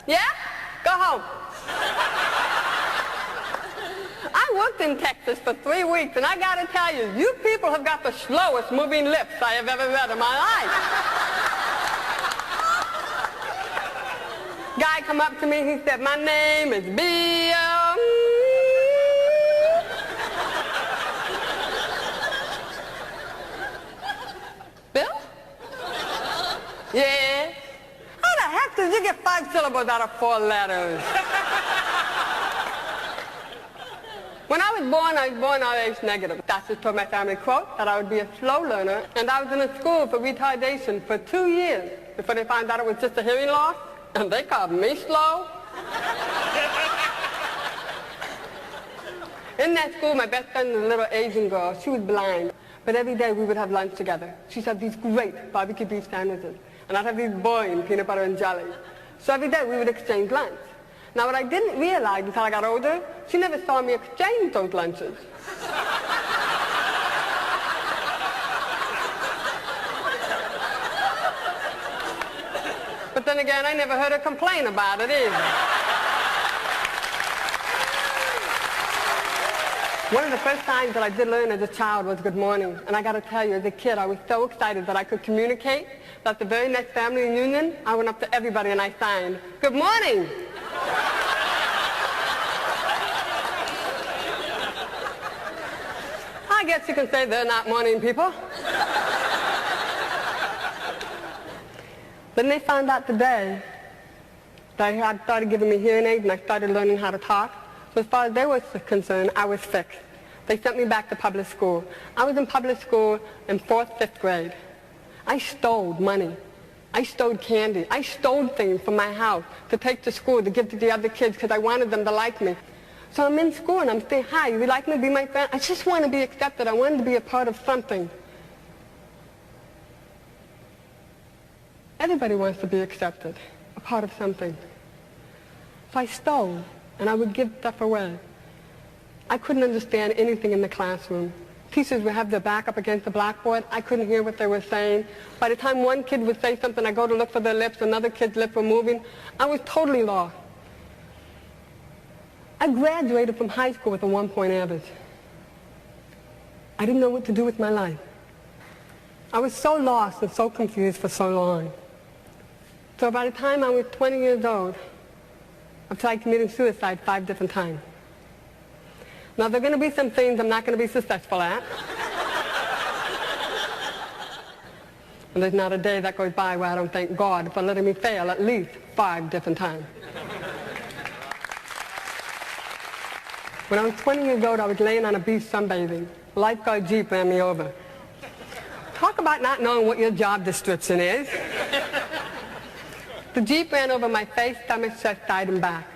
Yeah? Go home. I worked in Texas for 3 weeks, and I gotta tell you, you people have got the slowest moving lips I have ever read in my life. Guy come up to me, he said, my name is Bill. Bill? Yeah. How the heck did you get 5 syllables out of 4 letters? When I was born RH negative. Doctors told my family, quote, that I would be a slow learner, and I was in a school for retardation for 2 years before they found out it was just a hearing loss, and they called me slow. In that school, my best friend was a little Asian girl. She was blind, but every day we would have lunch together. She'd have these great barbecue beef sandwiches, and I'd have these boring peanut butter and jelly. So every day we would exchange lunch. Now, what I didn't realize until I got older, she never saw me exchange those lunches. But then again, I never heard her complain about it either. One of the first times that I did learn as a child was good morning. And I got to tell you, as a kid, I was so excited that I could communicate that the very next family reunion, I went up to everybody and I signed, good morning. I guess you can say they're not morning people. Then they found out today that I had started giving me hearing aids and I started learning how to talk. So as far as they were concerned, I was fixed. They sent me back to public school. I was in public school in 4th, 5th grade. I stole money. I stole candy. I stole things from my house to take to school to give to the other kids because I wanted them to like me. So I'm in school and I'm saying, hi, you would like me to be my friend? I just want to be accepted. I wanted to be a part of something. Everybody wants to be accepted, a part of something. So I stole, and I would give stuff away. I couldn't understand anything in the classroom. Teachers would have their back up against the blackboard. I couldn't hear what they were saying. By the time one kid would say something, I go to look for their lips, another kid's lips were moving. I was totally lost. I graduated from high school with a 1-point average. I didn't know what to do with my life. I was so lost and so confused for so long. So by the time I was 20 years old, I tried committing suicide 5 different times. Now, there are going to be some things I'm not going to be successful at. And there's not a day that goes by where I don't thank God for letting me fail at least 5 different times. When I was 20 years old, I was laying on a beach sunbathing. A lifeguard Jeep ran me over. Talk about not knowing what your job description is. The Jeep ran over my face, stomach, chest, side, and back.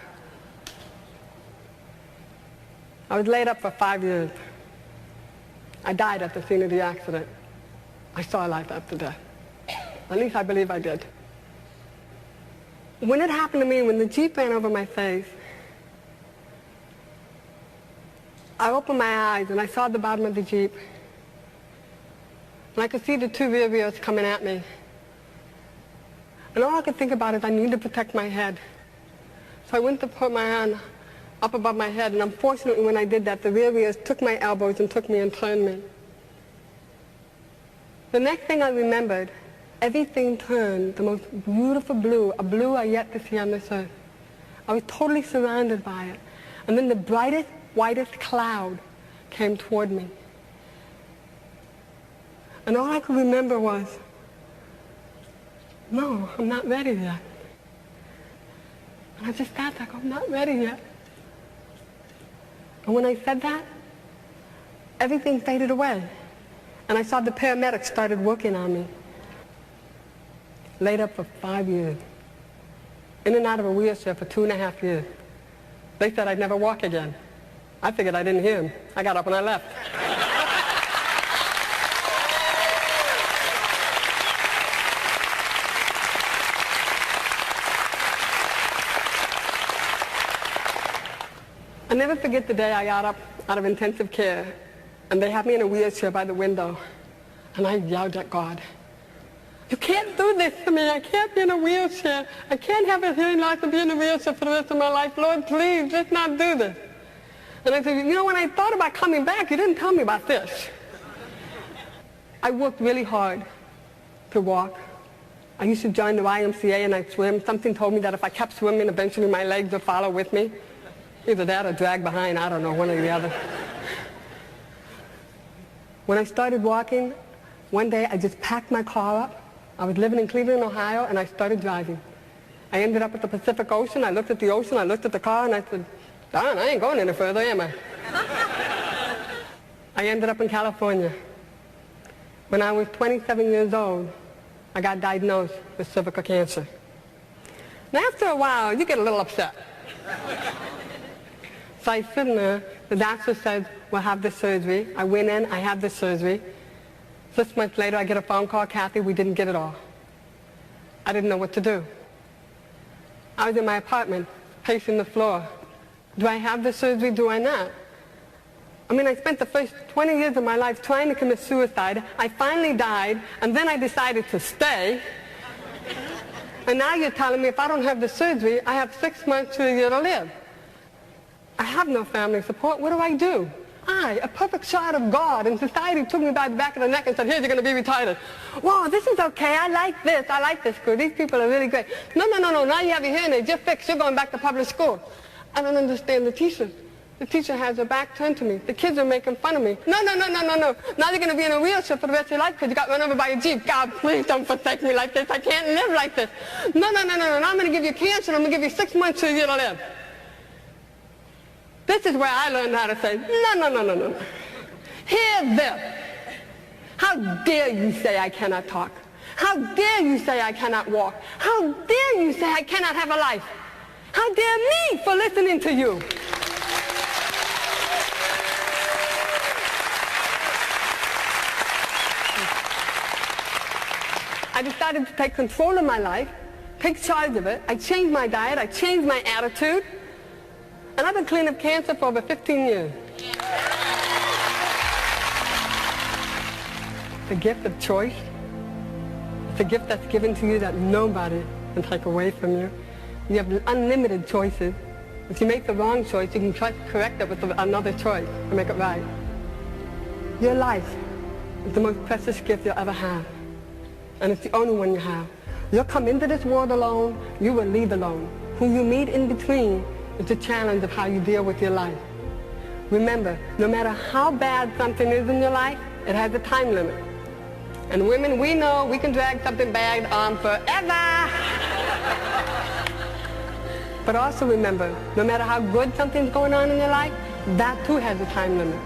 I was laid up for 5 years. I died at the scene of the accident. I saw life after death. At least I believe I did. When it happened to me, when the Jeep ran over my face, I opened my eyes and I saw the bottom of the Jeep. And I could see the 2 rear wheels coming at me. And all I could think about is I need to protect my head. So I went to put my hand up above my head, and unfortunately when I did that, the rear wheels took my elbows and took me and turned me. The next thing I remembered, everything turned the most beautiful blue, a blue I yet to see on this earth. I was totally surrounded by it. And then the brightest, whitest cloud came toward me. And all I could remember was, no, I'm not ready yet. And I just sat there, I'm not ready yet. And when I said that, everything faded away. And I saw the paramedics started working on me. Laid up for 5 years. In and out of a wheelchair for 2.5 years. They said I'd never walk again. I figured I didn't hear them. I got up and I left. I'll never forget the day I got up out of intensive care, and they had me in a wheelchair by the window, and I yelled at God. You can't do this to me. I can't be in a wheelchair. I can't have a hearing loss and be in a wheelchair for the rest of my life. Lord, please, let's not do this. And I said, you know, when I thought about coming back, you didn't tell me about this. I worked really hard to walk. I used to join the YMCA and I'd swim. Something told me that if I kept swimming, eventually my legs would follow with me. Either that or drag behind, I don't know, one or the other. When I started walking, one day I just packed my car up. I was living in Cleveland, Ohio, and I started driving. I ended up at the Pacific Ocean. I looked at the ocean, I looked at the car, and I said, darn, I ain't going any further, am I? I ended up in California. When I was 27 years old, I got diagnosed with cervical cancer. Now, after a while, you get a little upset. So I sit in there, the doctor said, we'll have the surgery. I went in, I had the surgery. 6 months later, I get a phone call, Kathy, we didn't get it all. I didn't know what to do. I was in my apartment, pacing the floor. Do I have the surgery? Do I not? I mean, I spent the first 20 years of my life trying to commit suicide. I finally died, and then I decided to stay. And now you're telling me if I don't have the surgery, I have 6 months to a year to live. I have no family support. What do? I, a perfect child of God, and society took me by the back of the neck and said, here, you're going to be retarded. Whoa, this is okay. I like this school. These people are really great. No. Now you have your hearing aids. You're fixed. You're going back to public school. I don't understand the teacher. The teacher has her back turned to me. The kids are making fun of me. No. Now you're going to be in a wheelchair for the rest of your life because you got run over by a Jeep. God, please don't forsake me like this. I can't live like this. No. Now I'm going to give you cancer and I'm going to give you 6 months to a year to live. This is where I learned how to say, no. Hear this. How dare you say I cannot talk? How dare you say I cannot walk? How dare you say I cannot have a life? How dare me for listening to you? I decided to take control of my life, take charge of it. I changed my diet. I changed my attitude. And I've been clean of cancer for over 15 years. The gift of choice. It's a gift that's given to you that nobody can take away from you. You have unlimited choices. If you make the wrong choice, you can try to correct it with another choice to make it right. Your life is the most precious gift you'll ever have. And it's the only one you have. You'll come into this world alone, you will leave alone. Who you meet in between is the challenge of how you deal with your life. Remember, no matter how bad something is in your life, it has a time limit. And women, we know we can drag something bad on forever. But also remember, no matter how good something's going on in your life, that too has a time limit.